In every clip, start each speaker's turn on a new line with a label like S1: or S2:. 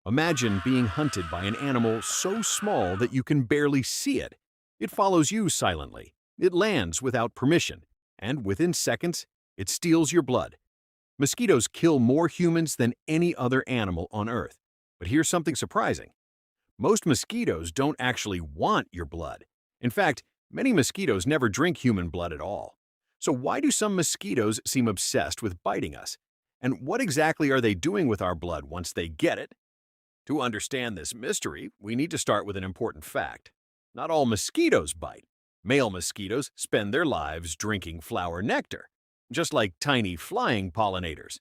S1: Imagine being hunted by an animal so small that you can barely see it. It follows you silently. It lands without permission, and within seconds, it steals your blood. Mosquitoes kill more humans than any other animal on Earth. But here's something surprising. Most mosquitoes don't actually want your blood. In fact, many mosquitoes never drink human blood at all. So why do some mosquitoes seem obsessed with biting us? And what exactly are they doing with our blood once they get it? To understand this mystery, we need to start with an important fact. Not all mosquitoes bite. Male mosquitoes spend their lives drinking flower nectar, just like tiny flying pollinators.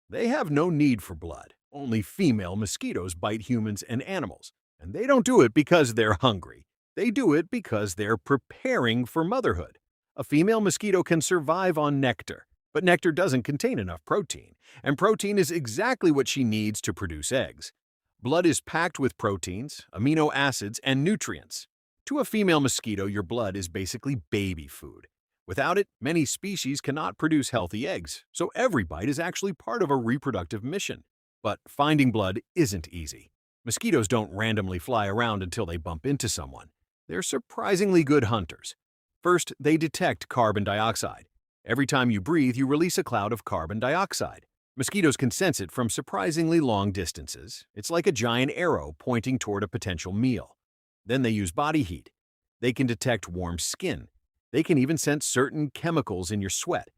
S1: They have no need for blood. Only female mosquitoes bite humans and animals, and they don't do it because they're hungry. They do it because they're preparing for motherhood. A female mosquito can survive on nectar, but nectar doesn't contain enough protein, and protein is exactly what she needs to produce eggs. Blood is packed with proteins, amino acids, and nutrients. To a female mosquito, your blood is basically baby food. Without it, many species cannot produce healthy eggs, so every bite is actually part of a reproductive mission. But finding blood isn't easy. Mosquitoes don't randomly fly around until they bump into someone. They're surprisingly good hunters. First, they detect carbon dioxide. Every time you breathe, you release a cloud of carbon dioxide. Mosquitoes can sense it from surprisingly long distances. It's like a giant arrow pointing toward a potential meal. Then they use body heat. They can detect warm skin. They can even sense certain chemicals in your sweat.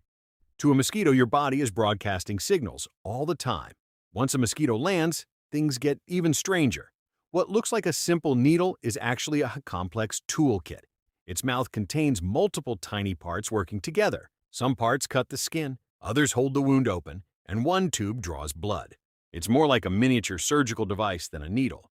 S1: To a mosquito, your body is broadcasting signals all the time. Once a mosquito lands, things get even stranger. What looks like a simple needle is actually a complex toolkit. Its mouth contains multiple tiny parts working together. Some parts cut the skin, others hold the wound open, and one tube draws blood. It's more like a miniature surgical device than a needle.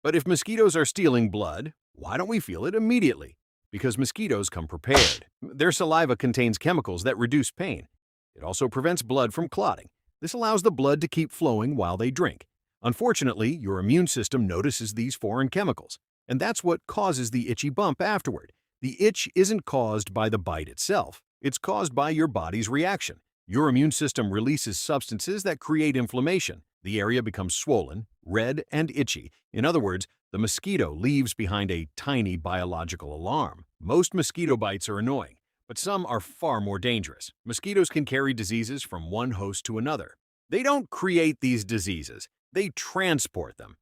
S1: But if mosquitoes are stealing blood, why don't we feel it immediately? Because mosquitoes come prepared. Their saliva contains chemicals that reduce pain. It also prevents blood from clotting. This allows the blood to keep flowing while they drink. Unfortunately, your immune system notices these foreign chemicals, and that's what causes the itchy bump afterward. The itch isn't caused by the bite itself. It's caused by your body's reaction. Your immune system releases substances that create inflammation. The area becomes swollen, red, and itchy. In other words, the mosquito leaves behind a tiny biological alarm. Most mosquito bites are annoying, but some are far more dangerous. Mosquitoes can carry diseases from one host to another. They don't create these diseases, they transport them.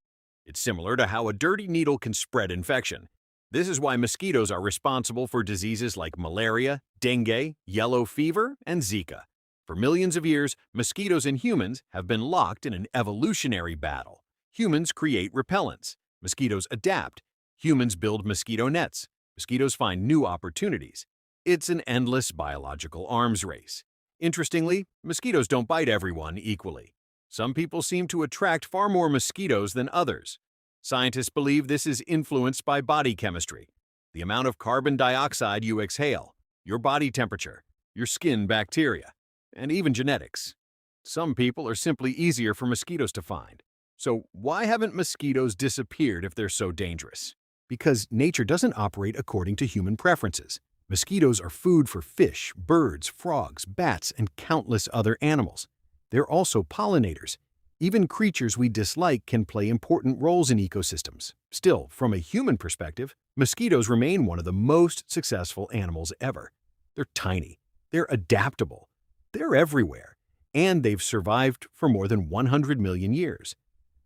S1: It's similar to how a dirty needle can spread infection. This is why mosquitoes are responsible for diseases like malaria, dengue, yellow fever, and Zika. For millions of years, mosquitoes and humans have been locked in an evolutionary battle. Humans create repellents. Mosquitoes adapt. Humans build mosquito nets. Mosquitoes find new opportunities. It's an endless biological arms race. Interestingly, mosquitoes don't bite everyone equally. Some people seem to attract far more mosquitoes than others. Scientists believe this is influenced by body chemistry, the amount of carbon dioxide you exhale, your body temperature, your skin bacteria, and even genetics. Some people are simply easier for mosquitoes to find. So why haven't mosquitoes disappeared if they're so dangerous? Because nature doesn't operate according to human preferences. Mosquitoes are food for fish, birds, frogs, bats, and countless other animals. They're also pollinators. Even creatures we dislike can play important roles in ecosystems. Still, from a human perspective, mosquitoes remain one of the most successful animals ever. They're tiny. They're adaptable. They're everywhere. And they've survived for more than 100 million years.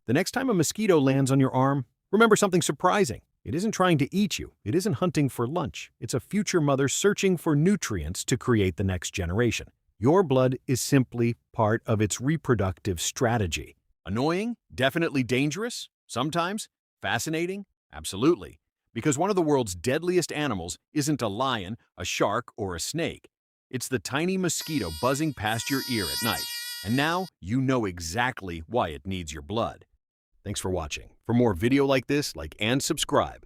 S1: The next time a mosquito lands on your arm, remember something surprising. It isn't trying to eat you. It isn't hunting for lunch. It's a future mother searching for nutrients to create the next generation. Your blood is simply part of its reproductive strategy. Annoying? Definitely dangerous? Sometimes? Fascinating? Absolutely. Because one of the world's deadliest animals isn't a lion, a shark, or a snake. It's the tiny mosquito buzzing past your ear at night. And now you know exactly why it needs your blood. Thanks for watching. For more video like this, like and subscribe.